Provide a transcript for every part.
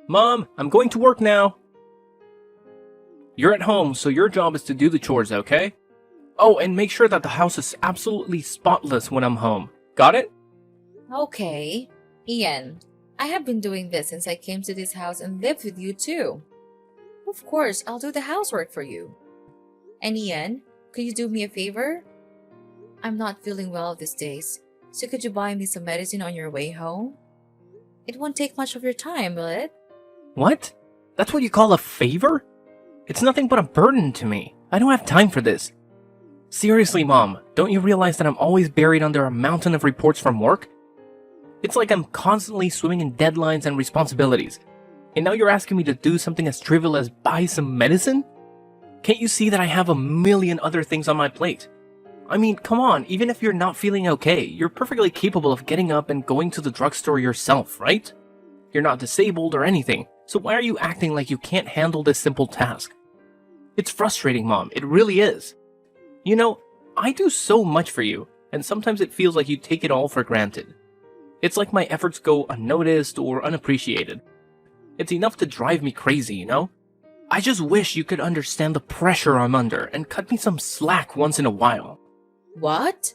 Mom, I'm going to work now. You're at home, so your job is to do the chores, okay? Oh, and make sure that the house is absolutely spotless when I'm home. Got it? Okay. Ian, I have been doing this since I came to this house and lived with you too. Of course, I'll do the housework for you. And Ian, could you do me a favor? I'm not feeling well these days, so could you buy me some medicine on your way home? It won't take much of your time, will it? What? That's what you call a favor? It's nothing but a burden to me. I don't have time for this. Seriously, Mom, don't you realize that I'm always buried under a mountain of reports from work? It's like I'm constantly swimming in deadlines and responsibilities. And now you're asking me to do something as trivial as buy some medicine? Can't you see that I have a million other things on my plate? I mean, come on, even if you're not feeling okay, you're perfectly capable of getting up and going to the drugstore yourself, right? You're not disabled or anything, so why are you acting like you can't handle this simple task? It's frustrating, Mom, it really is. You know, I do so much for you, and sometimes it feels like you take it all for granted. It's like my efforts go unnoticed or unappreciated. It's enough to drive me crazy, you know? I just wish you could understand the pressure I'm under and cut me some slack once in a while. What?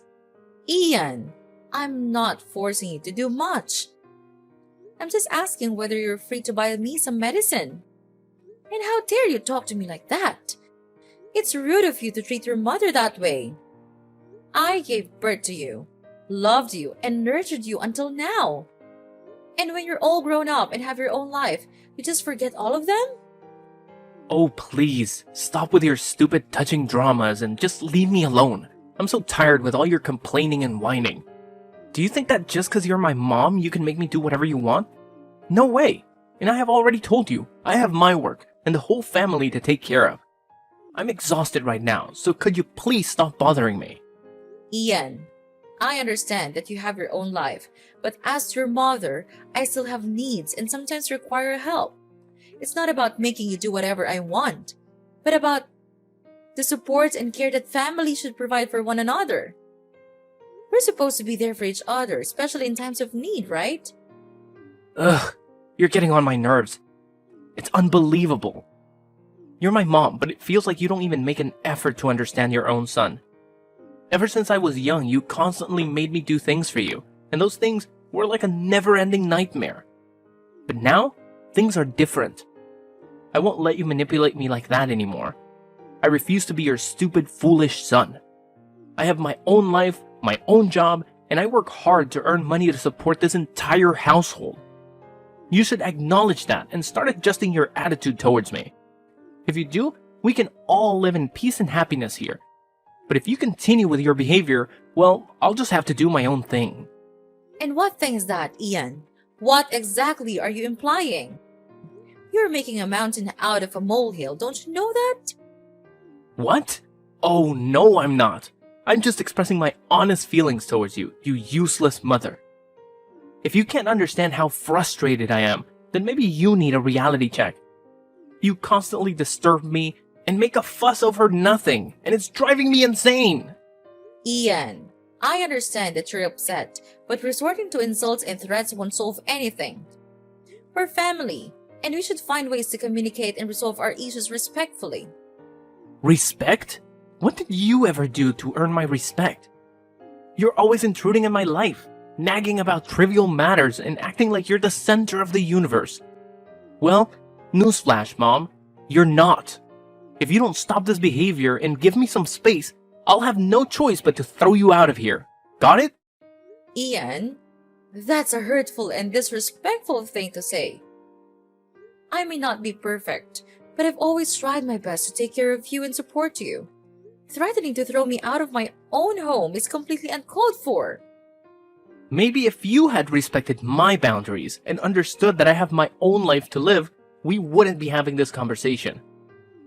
Ian, I'm not forcing you to do much. I'm just asking whether you're free to buy me some medicine. And how dare you talk to me like that? It's rude of you to treat your mother that way. I gave birth to you, loved you, and nurtured you until now. And when you're all grown up and have your own life, you just forget all of them? Oh, please, stop with your stupid touching dramas and just leave me alone. I'm so tired with all your complaining and whining. Do you think that just because you're my mom, you can make me do whatever you want? No way. And I have already told you, I have my work and the whole family to take care of. I'm exhausted right now, so could you please stop bothering me? Ian, I understand that you have your own life, but as your mother, I still have needs and sometimes require help. It's not about making you do whatever I want, but about the support and care that families should provide for one another. We're supposed to be there for each other, especially in times of need, right? Ugh, you're getting on my nerves. It's unbelievable. You're my mom, but it feels like you don't even make an effort to understand your own son. Ever since I was young, you constantly made me do things for you, and those things were like a never-ending nightmare. But now, things are different. I won't let you manipulate me like that anymore. I refuse to be your stupid, foolish son. I have my own life, my own job, and I work hard to earn money to support this entire household. You should acknowledge that and start adjusting your attitude towards me. If you do, we can all live in peace and happiness here. But if you continue with your behavior, well, I'll just have to do my own thing. And what thing is that, Ian? What exactly are you implying? You're making a mountain out of a molehill, don't you know that? What? Oh, no, I'm not. I'm just expressing my honest feelings towards you, you useless mother. If you can't understand how frustrated I am, then maybe you need a reality check. You constantly disturb me and make a fuss over nothing, and it's driving me insane. Ian, I understand that you're upset, but resorting to insults and threats won't solve anything. We're family, and we should find ways to communicate and resolve our issues respectfully. Respect? What did you ever do to earn my respect? You're always intruding in my life, nagging about trivial matters and acting like you're the center of the universe. Well, newsflash, Mom, you're not. If you don't stop this behavior and give me some space, I'll have no choice but to throw you out of here. Got it? Ian, that's a hurtful and disrespectful thing to say. I may not be perfect, but I've always tried my best to take care of you and support you. Threatening to throw me out of my own home is completely uncalled for. Maybe if you had respected my boundaries and understood that I have my own life to live, we wouldn't be having this conversation.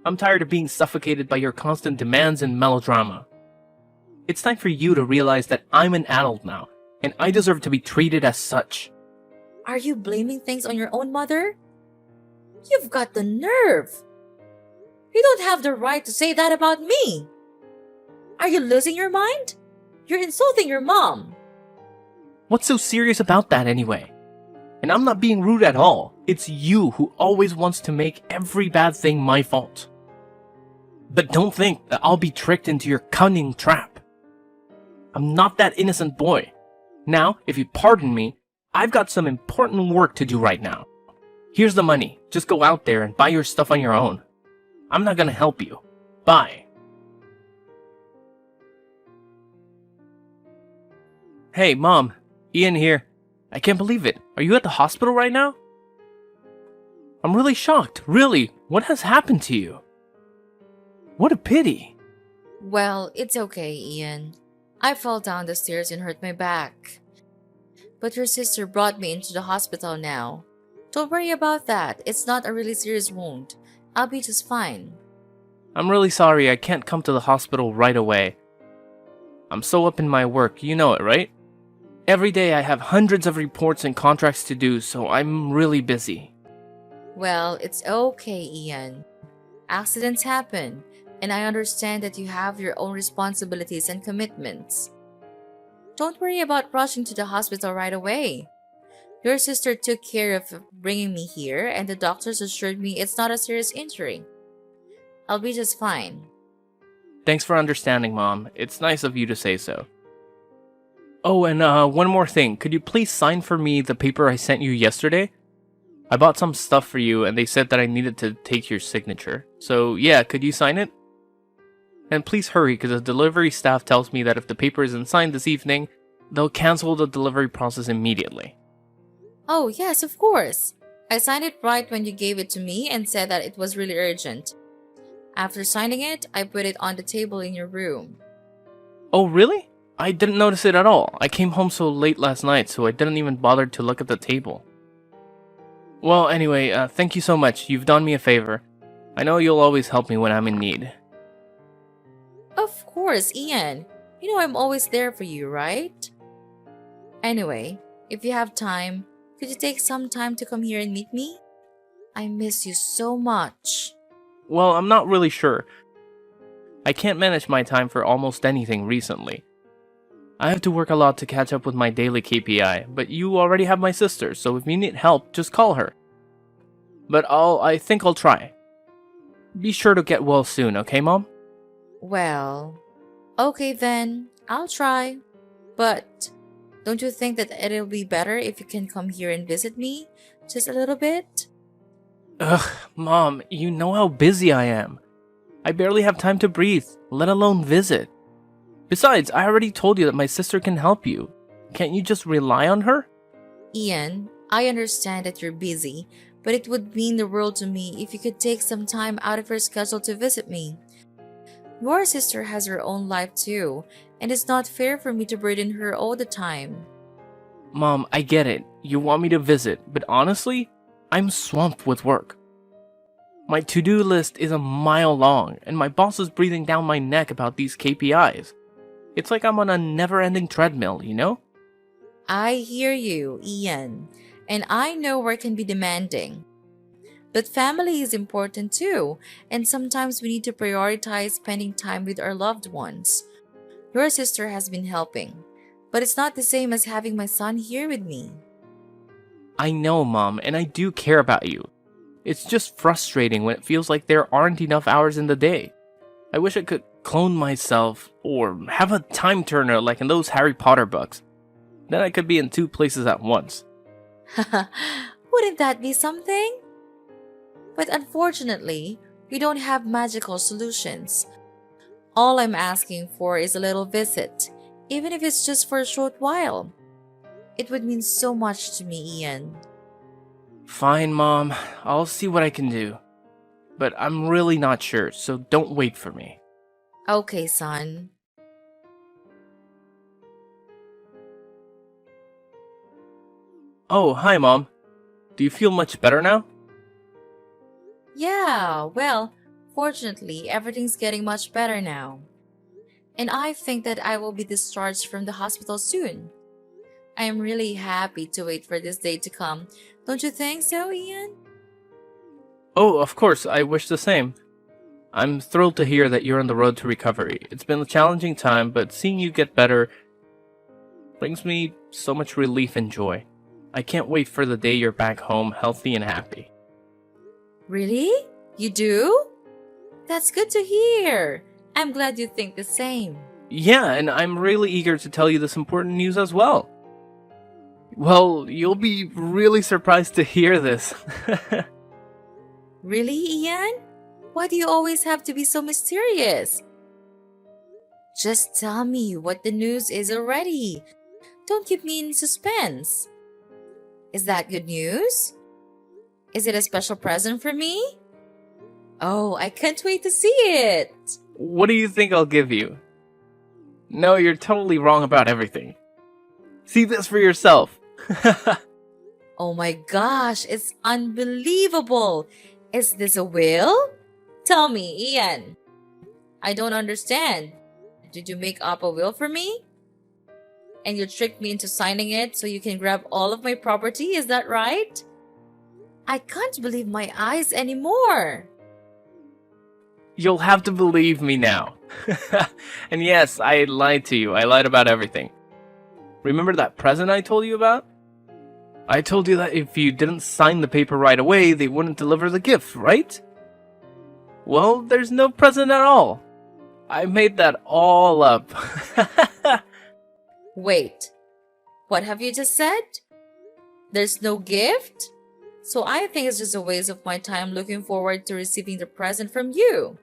I'm tired of being suffocated by your constant demands and melodrama. It's time for you to realize that I'm an adult now, and I deserve to be treated as such. Are you blaming things on your own mother? You've got the nerve. You don't have the right to say that about me. Are you losing your mind? You're insulting your mom. What's so serious about that anyway? And I'm not being rude at all. It's you who always wants to make every bad thing my fault. But don't think that I'll be tricked into your cunning trap. I'm not that innocent boy. Now, if you pardon me, I've got some important work to do right now. Here's the money. Just go out there and buy your stuff on your own. I'm not gonna help you. Bye. Hey, Mom. Ian here. I can't believe it. Are you at the hospital right now? I'm really shocked. Really? What has happened to you? What a pity. Well, it's okay, Ian. I fell down the stairs and hurt my back. But your sister brought me into the hospital now. Don't worry about that. It's not a really serious wound. I'll be just fine. I'm really sorry I can't come to the hospital right away. I'm so up in my work, you know it, right? Every day I have hundreds of reports and contracts to do, so I'm really busy. Well, it's okay, Ian. Accidents happen, and I understand that you have your own responsibilities and commitments. Don't worry about rushing to the hospital right away. Your sister took care of bringing me here, and the doctors assured me it's not a serious injury. I'll be just fine. Thanks for understanding, Mom. It's nice of you to say so. Oh, and one more thing. Could you please sign for me the paper I sent you yesterday? I bought some stuff for you, and they said that I needed to take your signature. So, yeah, could you sign it? And please hurry, because the delivery staff tells me that if the paper isn't signed this evening, they'll cancel the delivery process immediately. Oh, yes, of course. I signed it right when you gave it to me and said that it was really urgent. After signing it, I put it on the table in your room. Oh, really? I didn't notice it at all. I came home so late last night, so I didn't even bother to look at the table. Well, anyway, thank you so much. You've done me a favor. I know you'll always help me when I'm in need. Of course, Ian. You know I'm always there for you, right? Anyway, if you have time, could you take some time to come here and meet me? I miss you so much. Well, I'm not really sure. I can't manage my time for almost anything recently. I have to work a lot to catch up with my daily KPI, but you already have my sister, so if you need help, just call her. But I think I'll try. Be sure to get well soon, okay, Mom? Well, okay then, I'll try. But don't you think that it'll be better if you can come here and visit me? Just a little bit? Ugh, Mom, you know how busy I am. I barely have time to breathe, let alone visit. Besides, I already told you that my sister can help you. Can't you just rely on her? Ian, I understand that you're busy, but it would mean the world to me if you could take some time out of your schedule to visit me. Your sister has her own life too, and it's not fair for me to burden her all the time. Mom, I get it. You want me to visit, but honestly, I'm swamped with work. My to-do list is a mile long, and my boss is breathing down my neck about these KPIs. It's like I'm on a never-ending treadmill, you know? I hear you, Ian, and I know work can be demanding. But family is important too, and sometimes we need to prioritize spending time with our loved ones. Your sister has been helping, but it's not the same as having my son here with me. I know, Mom, and I do care about you. It's just frustrating when it feels like there aren't enough hours in the day. I wish I could clone myself or have a time turner like in those Harry Potter books. Then I could be in two places at once. Wouldn't that be something? But unfortunately, we don't have magical solutions. All I'm asking for is a little visit, even if it's just for a short while. It would mean so much to me, Ian. Fine, Mom. I'll see what I can do. But I'm really not sure, so don't wait for me. Okay, son. Oh, hi, Mom. Do you feel much better now? Yeah, well, fortunately, everything's getting much better now. And I think that I will be discharged from the hospital soon. I am really happy to wait for this day to come. Don't you think so, Ian? Oh, of course, I wish the same. I'm thrilled to hear that you're on the road to recovery. It's been a challenging time, but seeing you get better brings me so much relief and joy. I can't wait for the day you're back home healthy and happy. Really? You do? That's good to hear. I'm glad you think the same. Yeah, and I'm really eager to tell you this important news as well. Well, you'll be really surprised to hear this. Really, Ian? Why do you always have to be so mysterious? Just tell me what the news is already. Don't keep me in suspense. Is that good news? Is it a special present for me? Oh, I can't wait to see it. What do you think I'll give you? No, you're totally wrong about everything. See this for yourself. Oh my gosh, it's unbelievable. Is this a will? Tell me, Ian. I don't understand. Did you make up a will for me? And you tricked me into signing it so you can grab all of my property, is that right? I can't believe my eyes anymore. You'll have to believe me now. And yes, I lied to you. I lied about everything. Remember that present I told you about? I told you that if you didn't sign the paper right away, they wouldn't deliver the gift, right? Well, there's no present at all. I made that all up. Wait, what have you just said? There's no gift? So I think it's just a waste of my time looking forward to receiving the present from you.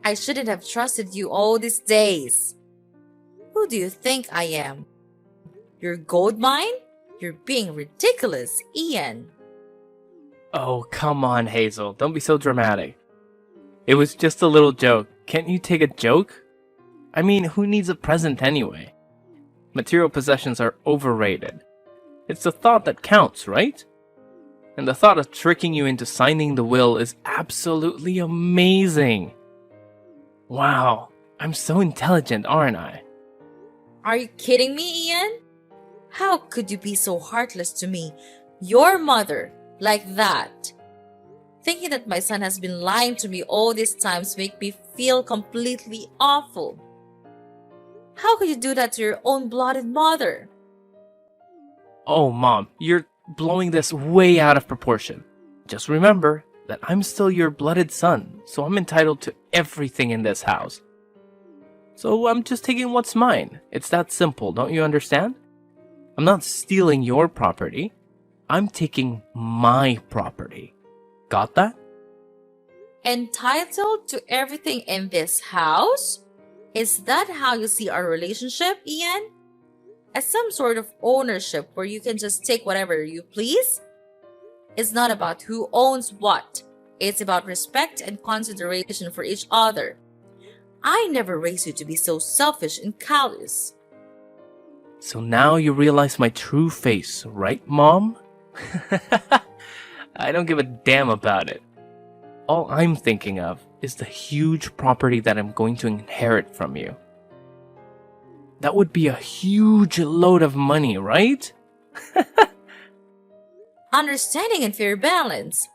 I shouldn't have trusted you all these days. Who do you think I am? Your gold mine? You're being ridiculous, Ian. Oh, come on, Hazel. Don't be so dramatic. It was just a little joke. Can't you take a joke? I mean, who needs a present anyway? Material possessions are overrated. It's the thought that counts, right? And the thought of tricking you into signing the will is absolutely amazing. Wow, I'm so intelligent, aren't I? Are you kidding me, Ian? How could you be so heartless to me, your mother, like that? Thinking that my son has been lying to me all these times make me feel completely awful. How could you do that to your own blooded mother? Oh, Mom, you're blowing this way out of proportion. Just remember that I'm still your blooded son, so I'm entitled to everything in this house. So I'm just taking what's mine. It's that simple, don't you understand? I'm not stealing your property. I'm taking my property. Got that? Entitled to everything in this house? Is that how you see our relationship, Ian? As some sort of ownership where you can just take whatever you please? It's not about who owns what. It's about respect and consideration for each other. I never raised you to be so selfish and callous. So now you realize my true face, right, Mom? I don't give a damn about it. All I'm thinking of is the huge property that I'm going to inherit from you. That would be a huge load of money, right? Understanding and fair balance.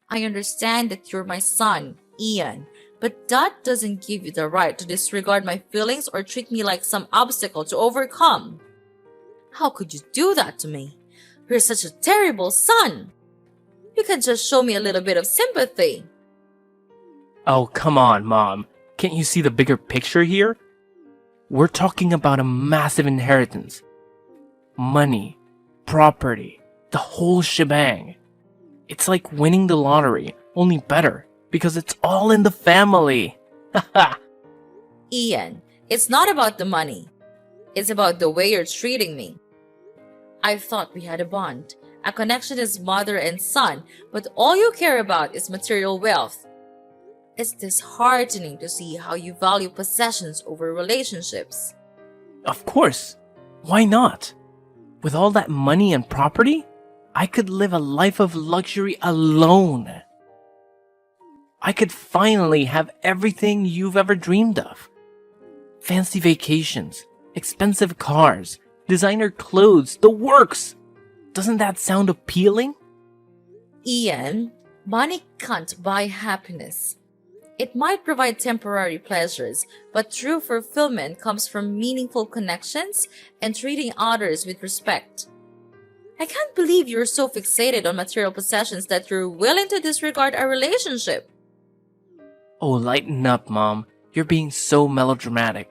I understand that you're my son, Ian, but that doesn't give you the right to disregard my feelings or treat me like some obstacle to overcome. How could you do that to me? You're such a terrible son. You can just show me a little bit of sympathy. Oh, come on, Mom. Can't you see the bigger picture here? We're talking about a massive inheritance. Money, property, the whole shebang. It's like winning the lottery, only better, because it's all in the family. Ian, it's not about the money. It's about the way you're treating me. I thought we had a bond, a connection as mother and son, but all you care about is material wealth. It's disheartening to see how you value possessions over relationships. Of course. Why not? With all that money and property, I could live a life of luxury alone. I could finally have everything you've ever dreamed of. Fancy vacations, expensive cars, designer clothes, the works. Doesn't that sound appealing? Ian, money can't buy happiness. It might provide temporary pleasures, but true fulfillment comes from meaningful connections and treating others with respect. I can't believe you're so fixated on material possessions that you're willing to disregard our relationship. Oh, lighten up, Mom. You're being so melodramatic.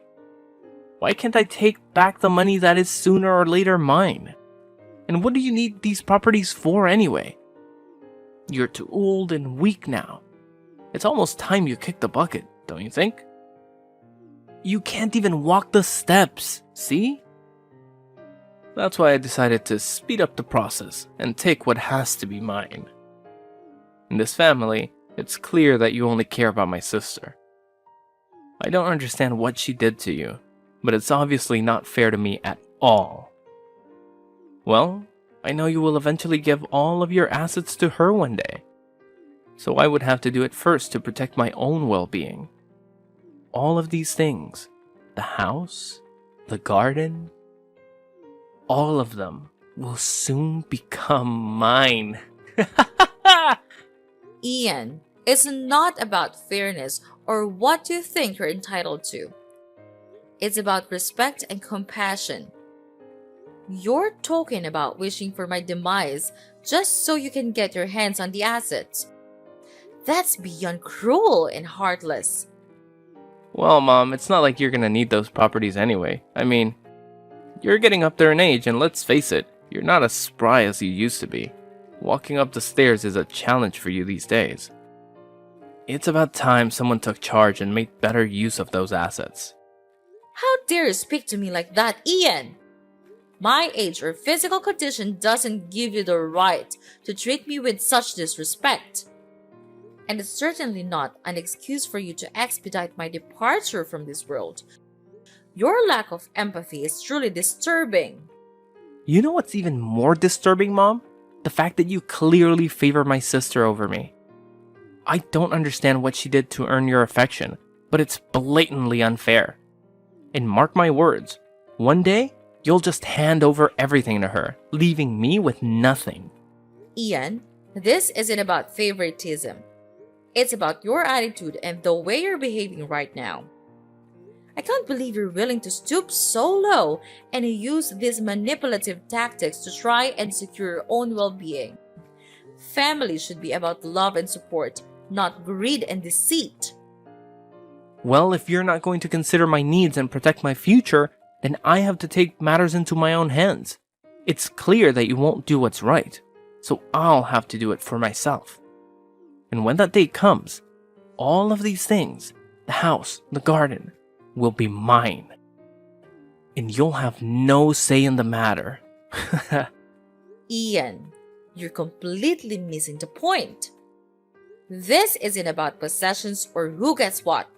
Why can't I take back the money that is sooner or later mine? And what do you need these properties for anyway? You're too old and weak now. It's almost time you kicked the bucket, don't you think? You can't even walk the steps, see? That's why I decided to speed up the process and take what has to be mine. In this family, it's clear that you only care about my sister. I don't understand what she did to you, but it's obviously not fair to me at all. Well, I know you will eventually give all of your assets to her one day. So I would have to do it first to protect my own well-being. All of these things, the house, the garden, all of them will soon become mine. Ian, it's not about fairness or what you think you're entitled to. It's about respect and compassion. You're talking about wishing for my demise just so you can get your hands on the assets. That's beyond cruel and heartless. Well, Mom, it's not like you're gonna need those properties anyway. I mean, you're getting up there in age, and let's face it, you're not as spry as you used to be. Walking up the stairs is a challenge for you these days. It's about time someone took charge and made better use of those assets. How dare you speak to me like that, Ian? My age or physical condition doesn't give you the right to treat me with such disrespect. And it's certainly not an excuse for you to expedite my departure from this world. Your lack of empathy is truly disturbing. You know what's even more disturbing, Mom? The fact that you clearly favor my sister over me. I don't understand what she did to earn your affection, but it's blatantly unfair. And mark my words, one day, you'll just hand over everything to her, leaving me with nothing. Ian, this isn't about favoritism. It's about your attitude and the way you're behaving right now. I can't believe you're willing to stoop so low and use these manipulative tactics to try and secure your own well-being. Family should be about love and support, not greed and deceit. Well, if you're not going to consider my needs and protect my future, then I have to take matters into my own hands. It's clear that you won't do what's right, so I'll have to do it for myself. And when that day comes, all of these things, the house, the garden, will be mine. And you'll have no say in the matter. Ian, you're completely missing the point. This isn't about possessions or who gets what.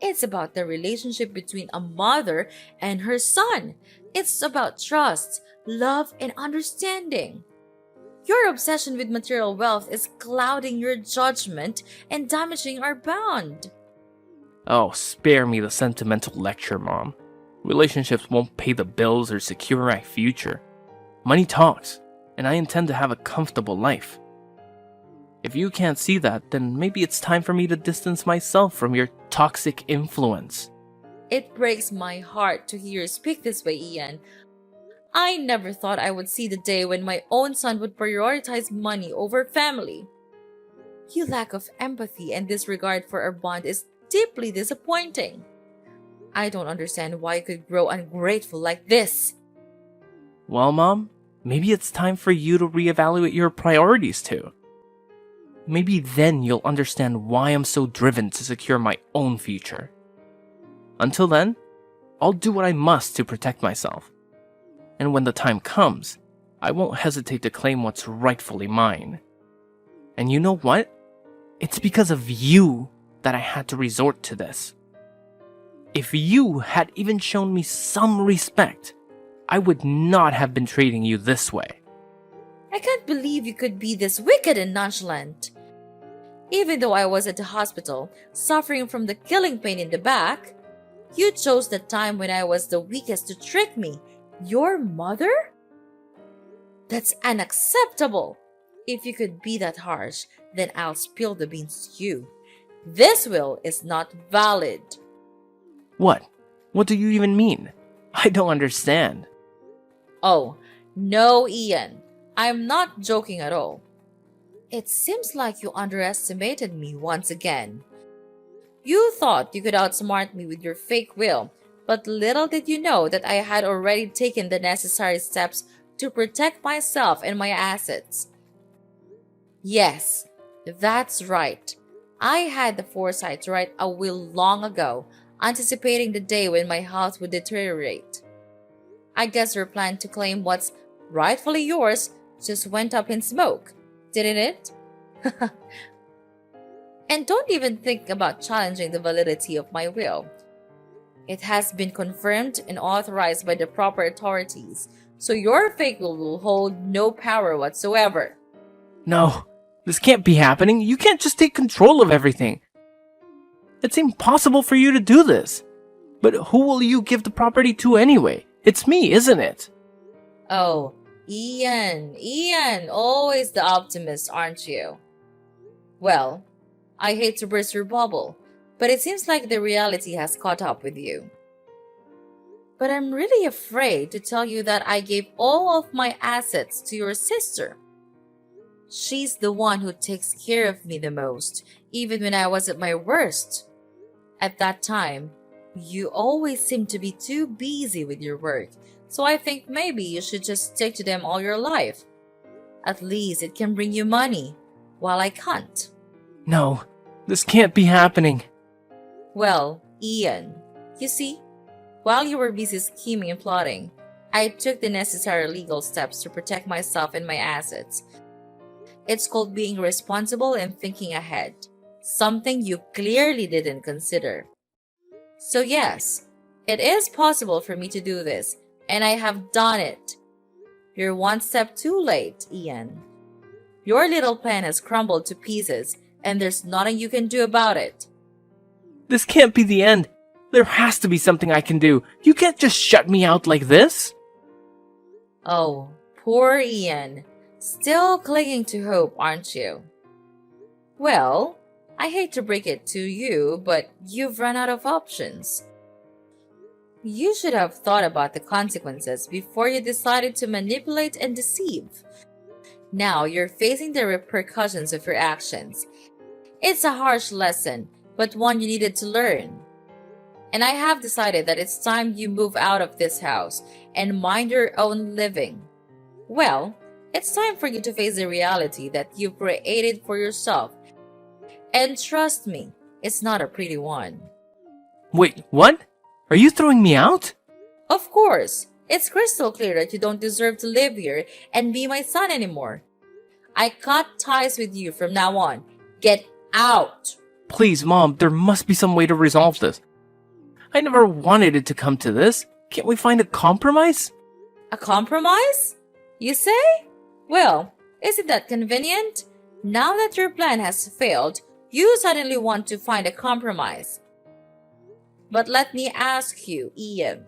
It's about the relationship between a mother and her son. It's about trust, love, and understanding. Your obsession with material wealth is clouding your judgment and damaging our bond. Oh, spare me the sentimental lecture, Mom. Relationships won't pay the bills or secure my future. Money talks, and I intend to have a comfortable life. If you can't see that, then maybe it's time for me to distance myself from your toxic influence. It breaks my heart to hear you speak this way, Ian. I never thought I would see the day when my own son would prioritize money over family. Your lack of empathy and disregard for our bond is deeply disappointing. I don't understand why you could grow ungrateful like this. Well, Mom, maybe it's time for you to reevaluate your priorities too. Maybe then you'll understand why I'm so driven to secure my own future. Until then, I'll do what I must to protect myself. And when the time comes, I won't hesitate to claim what's rightfully mine. And you know what? It's because of you that I had to resort to this. If you had even shown me some respect, I would not have been treating you this way. I can't believe you could be this wicked and nonchalant. Even though I was at the hospital, suffering from the killing pain in the back, you chose the time when I was the weakest to trick me. Your mother? That's unacceptable. If you could be that harsh, then I'll spill the beans to you. This will is not valid. What? What do you even mean? I don't understand. Oh, no, Ian. I'm not joking at all. It seems like you underestimated me once again. You thought you could outsmart me with your fake will, but little did you know that I had already taken the necessary steps to protect myself and my assets. Yes, that's right. I had the foresight to write a will long ago, anticipating the day when my health would deteriorate. I guess your plan to claim what's rightfully yours just went up in smoke, didn't it? And don't even think about challenging the validity of my will. It has been confirmed and authorized by the proper authorities, so your fake will hold no power whatsoever. No, this can't be happening. You can't just take control of everything. It's impossible for you to do this. But who will you give the property to anyway? It's me, isn't it? Oh, Ian, always the optimist, aren't you? Well, I hate to burst your bubble, but it seems like the reality has caught up with you. But I'm really afraid to tell you that I gave all of my assets to your sister. She's the one who takes care of me the most, even when I was at my worst. At that time, you always seemed to be too busy with your work, so I think maybe you should just stick to them all your life. At least it can bring you money, while I can't. No, this can't be happening. Well, Ian, you see, while you were busy scheming and plotting, I took the necessary legal steps to protect myself and my assets. It's called being responsible and thinking ahead, something you clearly didn't consider. So yes, it is possible for me to do this, and I have done it. You're one step too late, Ian. Your little plan has crumbled to pieces, and there's nothing you can do about it. This can't be the end. There has to be something I can do. You can't just shut me out like this. Oh, poor Ian. Still clinging to hope, aren't you? Well, I hate to break it to you, but you've run out of options. You should have thought about the consequences before you decided to manipulate and deceive. Now you're facing the repercussions of your actions. It's a harsh lesson, but one you needed to learn. And I have decided that it's time you move out of this house and mind your own living. Well, it's time for you to face the reality that you've created for yourself. And trust me, it's not a pretty one. Wait, what? Are you throwing me out? Of course, it's crystal clear that you don't deserve to live here and be my son anymore. I cut ties with you from now on. Get out! Please, Mom, there must be some way to resolve this. I never wanted it to come to this. Can't we find a compromise? A compromise? You say? Well, isn't that convenient? Now that your plan has failed, you suddenly want to find a compromise. But let me ask you, Ian,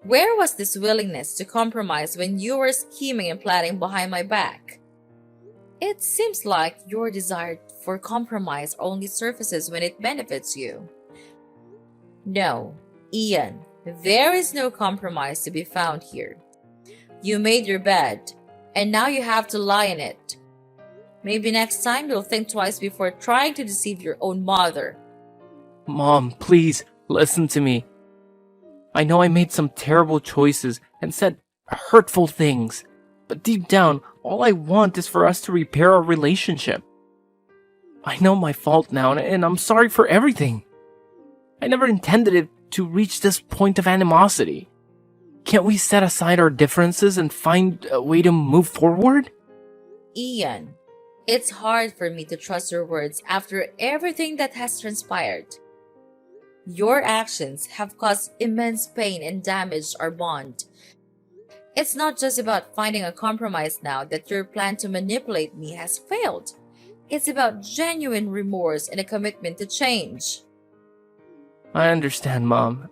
where was this willingness to compromise when you were scheming and plotting behind my back? It seems like your desire for compromise only surfaces when it benefits you. No, Ian, there is no compromise to be found here. You made your bed, and now you have to lie in it. Maybe next time you'll think twice before trying to deceive your own mother. Mom, please, listen to me. I know I made some terrible choices and said hurtful things, but deep down, all I want is for us to repair our relationship. I know my fault now, and I'm sorry for everything. I never intended it to reach this point of animosity. Can't we set aside our differences and find a way to move forward? Ian, it's hard for me to trust your words after everything that has transpired. Your actions have caused immense pain and damaged our bond. It's not just about finding a compromise now that your plan to manipulate me has failed. It's about genuine remorse and a commitment to change. I understand, Mom.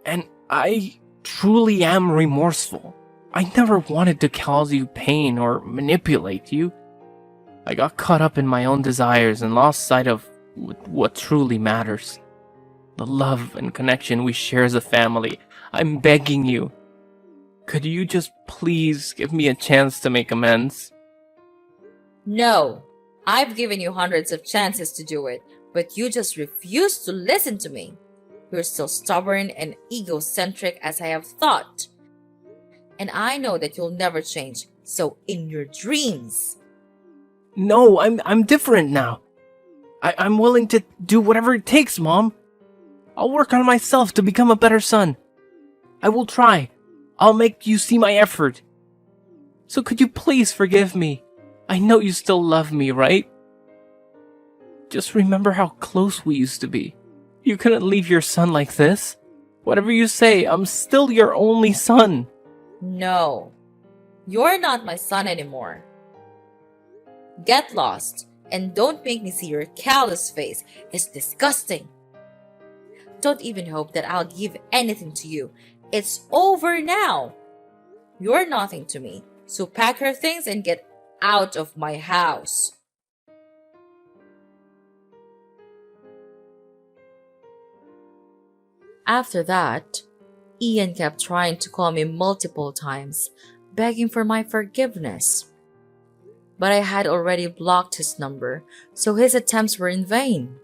And I truly am remorseful. I never wanted to cause you pain or manipulate you. I got caught up in my own desires and lost sight of what truly matters. The love and connection we share as a family. I'm begging you. Could you just please give me a chance to make amends? No, I've given you hundreds of chances to do it, but you just refuse to listen to me. You're still stubborn and egocentric as I have thought. And I know that you'll never change, so in your dreams. No, I'm different now. I'm willing to do whatever it takes, Mom. I'll work on myself to become a better son. I will try. I'll make you see my effort. So could you please forgive me? I know you still love me, right? Just remember how close we used to be. You couldn't leave your son like this. Whatever you say, I'm still your only son. No, you're not my son anymore. Get lost and don't make me see your callous face. It's disgusting. Don't even hope that I'll give anything to you. It's over now. You're nothing to me, so pack your things and get out of my house. After that, Ian kept trying to call me multiple times, begging for my forgiveness. But I had already blocked his number, so his attempts were in vain.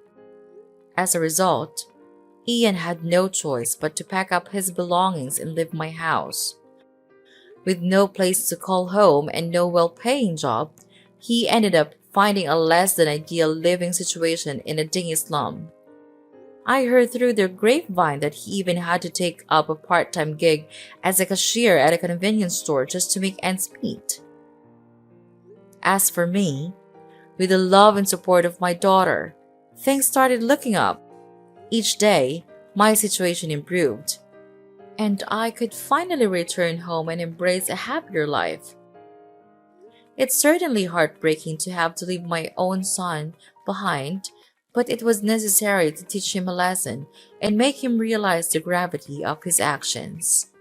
As a result, Ian had no choice but to pack up his belongings and leave my house. With no place to call home and no well-paying job, he ended up finding a less than ideal living situation in a dingy slum. I heard through the grapevine that he even had to take up a part-time gig as a cashier at a convenience store just to make ends meet. As for me, with the love and support of my daughter, things started looking up. Each day, my situation improved, and I could finally return home and embrace a happier life. It's certainly heartbreaking to have to leave my own son behind, but it was necessary to teach him a lesson and make him realize the gravity of his actions.